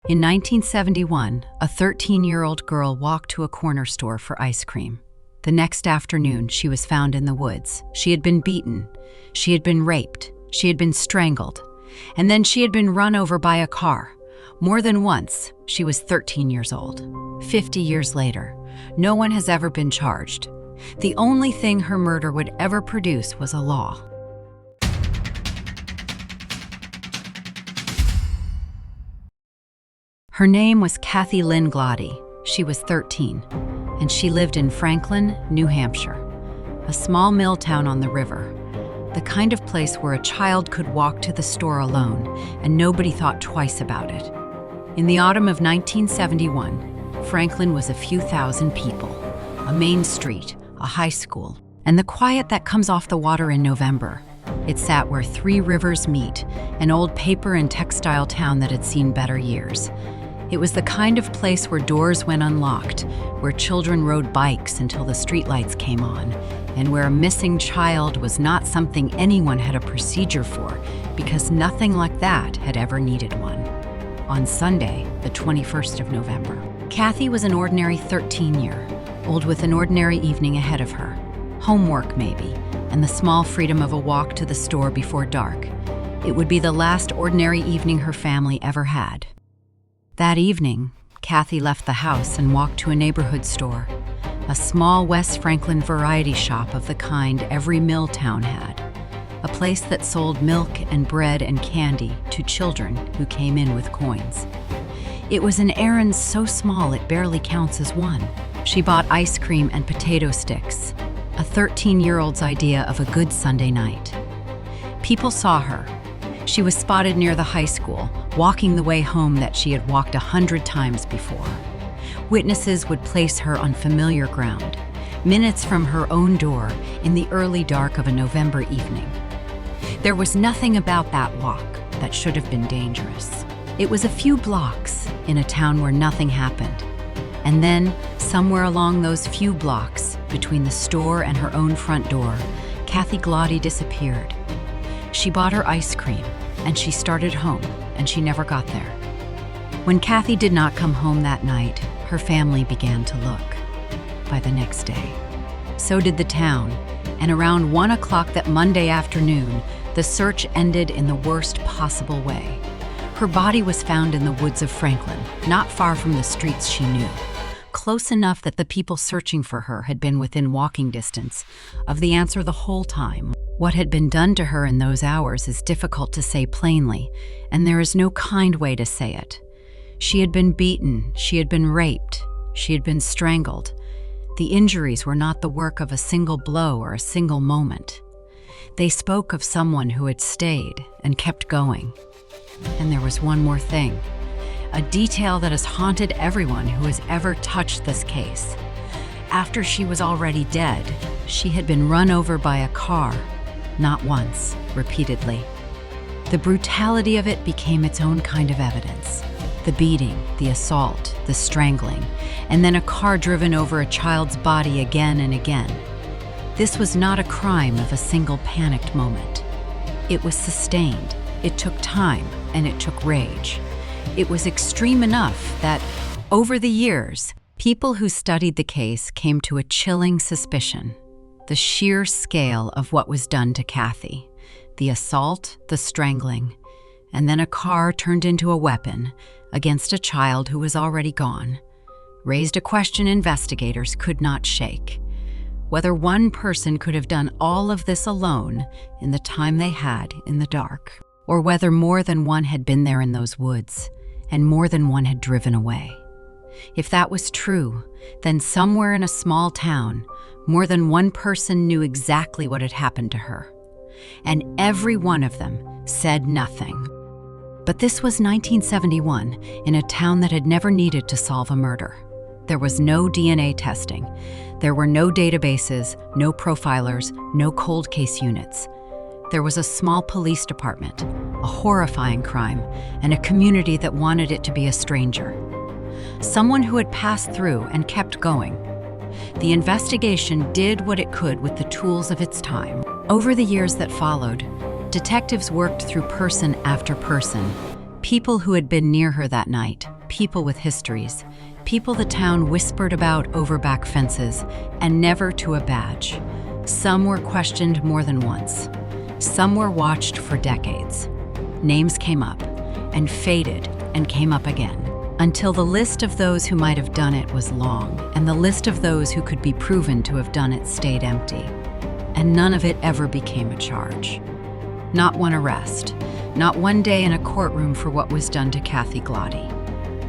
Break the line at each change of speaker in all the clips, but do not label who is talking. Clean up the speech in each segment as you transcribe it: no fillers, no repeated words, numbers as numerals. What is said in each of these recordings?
In 1971, a 13-year-old girl walked to a corner store for ice cream. The next afternoon, she was found in the woods. She had been beaten, she had been raped, she had been strangled, and then she had been run over by a car. More than once. She was 13 years old. 50 years later, no one has ever been charged. The only thing her murder would ever produce was a law. Her name was Kathy Lynn Gloddy. She was 13, and she lived in Franklin, New Hampshire, a small mill town on the river, the kind of place where a child could walk to the store alone and nobody thought twice about it. In the autumn of 1971, Franklin was a few thousand people, a main street, a high school, and the quiet that comes off the water in November. It sat where three rivers meet, an old paper and textile town that had seen better years. It was the kind of place where doors went unlocked, where children rode bikes until the streetlights came on, and where a missing child was not something anyone had a procedure for, because nothing like that had ever needed one. On Sunday, the 21st of November, Kathy was an ordinary 13-year-old with an ordinary evening ahead of her. Homework, maybe, and the small freedom of a walk to the store before dark. It would be the last ordinary evening her family ever had. That evening, Kathy left the house and walked to a neighborhood store, a small West Franklin variety shop of the kind every mill town had, a place that sold milk and bread and candy to children who came in with coins. It was an errand so small it barely counts as one. She bought ice cream and potato sticks, a 13-year-old's idea of a good Sunday night. People saw her. She was spotted near the high school, walking the way home that she had walked 100 times before. Witnesses would place her on familiar ground, minutes from her own door in the early dark of a November evening. There was nothing about that walk that should have been dangerous. It was a few blocks in a town where nothing happened. And then, somewhere along those few blocks, between the store and her own front door, Kathy Gloddy disappeared. She bought her ice cream, and she started home, and she never got there. When Kathy did not come home that night, her family began to look. By the next day, so did the town, and around 1 o'clock that Monday afternoon, the search ended in the worst possible way. Her body was found in the woods of Franklin, not far from the streets she knew, close enough that the people searching for her had been within walking distance of the answer the whole time. What had been done to her in those hours is difficult to say plainly, and there is no kind way to say it. She had been beaten, she had been raped, she had been strangled. The injuries were not the work of a single blow or a single moment. They spoke of someone who had stayed and kept going. And there was one more thing, a detail that has haunted everyone who has ever touched this case. After she was already dead, she had been run over by a car, not once, repeatedly. The brutality of it became its own kind of evidence. The beating, the assault, the strangling, and then a car driven over a child's body again and again. This was not a crime of a single panicked moment. It was sustained, it took time, and it took rage. It was extreme enough that, over the years, people who studied the case came to a chilling suspicion: the sheer scale of what was done to Kathy. The assault, the strangling, and then a car turned into a weapon against a child who was already gone, raised a question investigators could not shake: whether one person could have done all of this alone in the time they had in the dark, or whether more than one had been there in those woods, and more than one had driven away. If that was true, then somewhere in a small town, more than one person knew exactly what had happened to her. And every one of them said nothing. But this was 1971, in a town that had never needed to solve a murder. There was no DNA testing. There were no databases, no profilers, no cold case units. There was a small police department, a horrifying crime, and a community that wanted it to be a stranger. Someone who had passed through and kept going. The investigation did what it could with the tools of its time. Over the years that followed, detectives worked through person after person, People who had been near her that night, people with histories, people the town whispered about over back fences, and never to a badge. Some were questioned more than once. Some were watched for decades. Names came up, and faded, and came up again, until the list of those who might have done it was long, and the list of those who could be proven to have done it stayed empty. And none of it ever became a charge. Not one arrest, not one day in a courtroom for what was done to Kathy Gloddy.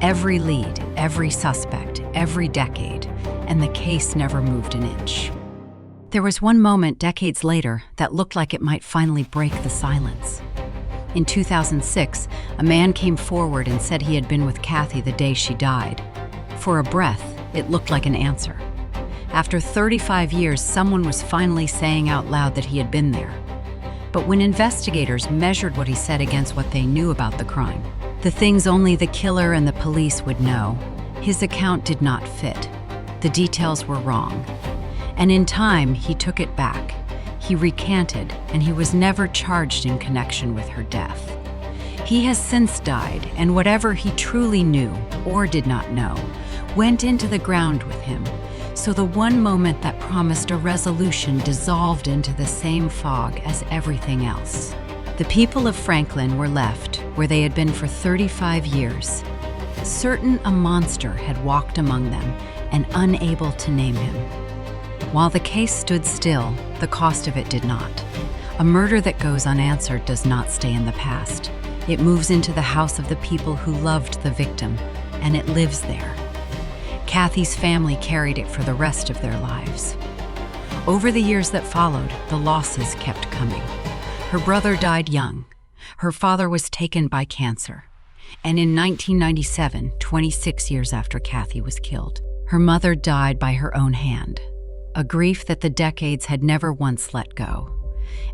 Every lead, every suspect, every decade, and the case never moved an inch. There was one moment decades later that looked like it might finally break the silence. In 2006, a man came forward and said he had been with Kathy the day she died. For a breath, it looked like an answer. After 35 years, someone was finally saying out loud that he had been there. But when investigators measured what he said against what they knew about the crime, the things only the killer and the police would know, his account did not fit. The details were wrong. And in time, he took it back. He recanted, and he was never charged in connection with her death. He has since died, and whatever he truly knew, or did not know, went into the ground with him. So the one moment that promised a resolution dissolved into the same fog as everything else. The people of Franklin were left where they had been for 35 years. Certain a monster had walked among them and unable to name him. While the case stood still, the cost of it did not. A murder that goes unanswered does not stay in the past. It moves into the house of the people who loved the victim, and it lives there. Kathy's family carried it for the rest of their lives. Over the years that followed, the losses kept coming. Her brother died young. Her father was taken by cancer. And in 1997, 26 years after Kathy was killed, her mother died by her own hand. A grief that the decades had never once let go.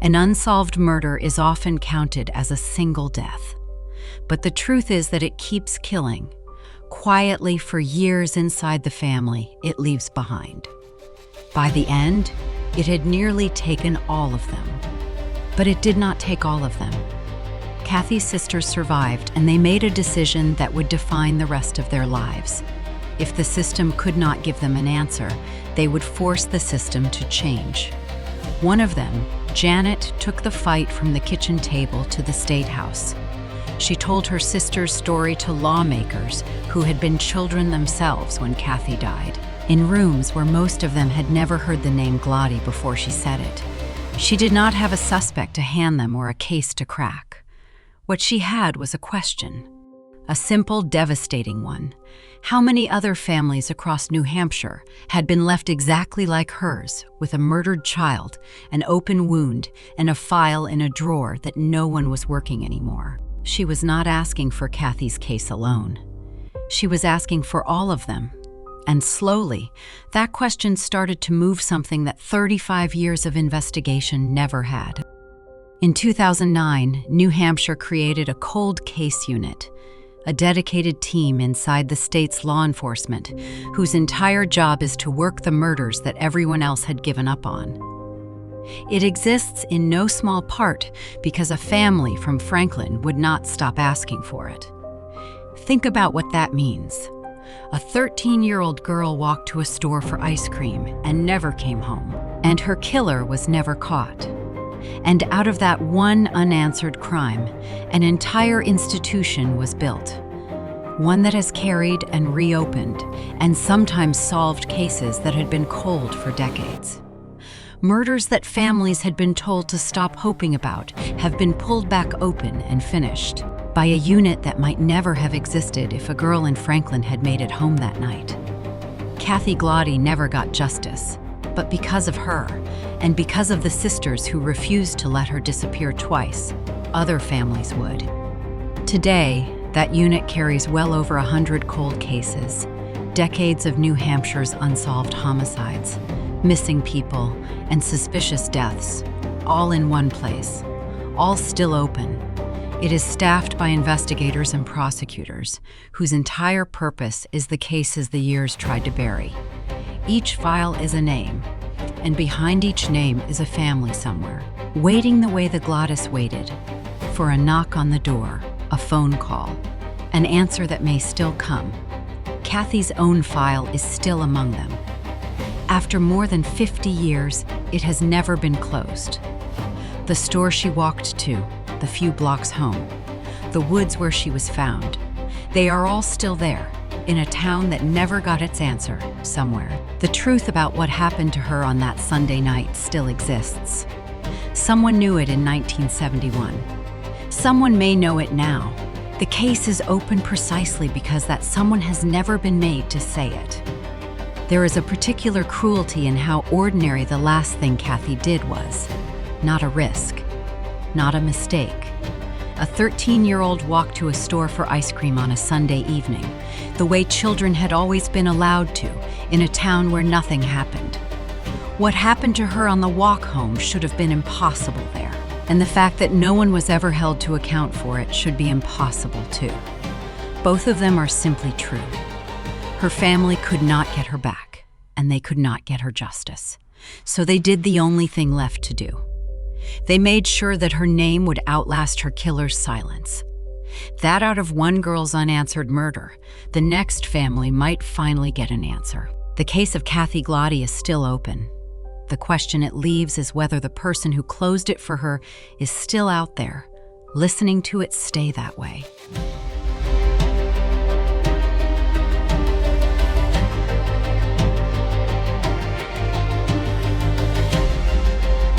An unsolved murder is often counted as a single death. But the truth is that it keeps killing. Quietly for years inside the family it leaves behind. By the end, it had nearly taken all of them. But it did not take all of them. Kathy's sisters survived, and they made a decision that would define the rest of their lives. If the system could not give them an answer, they would force the system to change. One of them, Janet, took the fight from the kitchen table to the State House. She told her sister's story to lawmakers who had been children themselves when Kathy died, in rooms where most of them had never heard the name Gloddy before she said it. She did not have a suspect to hand them or a case to crack. What she had was a question. A simple, devastating one. How many other families across New Hampshire had been left exactly like hers, with a murdered child, an open wound, and a file in a drawer that no one was working anymore? She was not asking for Kathy's case alone. She was asking for all of them. And slowly, that question started to move something that 35 years of investigation never had. In 2009, New Hampshire created a cold case unit, a dedicated team inside the state's law enforcement, whose entire job is to work the murders that everyone else had given up on. It exists in no small part because a family from Franklin would not stop asking for it. Think about what that means. A 13-year-old girl walked to a store for ice cream and never came home, and her killer was never caught. And out of that one unanswered crime, an entire institution was built. One that has carried and reopened, and sometimes solved cases that had been cold for decades. Murders that families had been told to stop hoping about have been pulled back open and finished by a unit that might never have existed if a girl in Franklin had made it home that night. Kathy Gloddy never got justice, but because of her, and because of the sisters who refused to let her disappear twice, other families would. Today, that unit carries well over 100 cold cases, decades of New Hampshire's unsolved homicides, missing people, and suspicious deaths, all in one place, all still open. It is staffed by investigators and prosecutors, whose entire purpose is the cases the years tried to bury. Each file is a name, and behind each name is a family somewhere, waiting the way the Glodys waited, for a knock on the door, a phone call, an answer that may still come. Kathy's own file is still among them. After more than 50 years, it has never been closed. The store she walked to, the few blocks home, the woods where she was found, they are all still there, in a town that never got its answer somewhere. The truth about what happened to her on that Sunday night still exists. Someone knew it in 1971. Someone may know it now. The case is open precisely because that someone has never been made to say it. There is a particular cruelty in how ordinary the last thing Kathy did was. Not a risk, not a mistake. A 13-year-old walked to a store for ice cream on a Sunday evening, the way children had always been allowed to, in a town where nothing happened. What happened to her on the walk home should have been impossible there, and the fact that no one was ever held to account for it should be impossible too. Both of them are simply true. Her family could not get her back, and they could not get her justice. So they did the only thing left to do. They made sure that her name would outlast her killer's silence. That out of one girl's unanswered murder, the next family might finally get an answer. The case of Kathy Gloddy is still open. The question it leaves is whether the person who closed it for her is still out there, listening to it stay that way.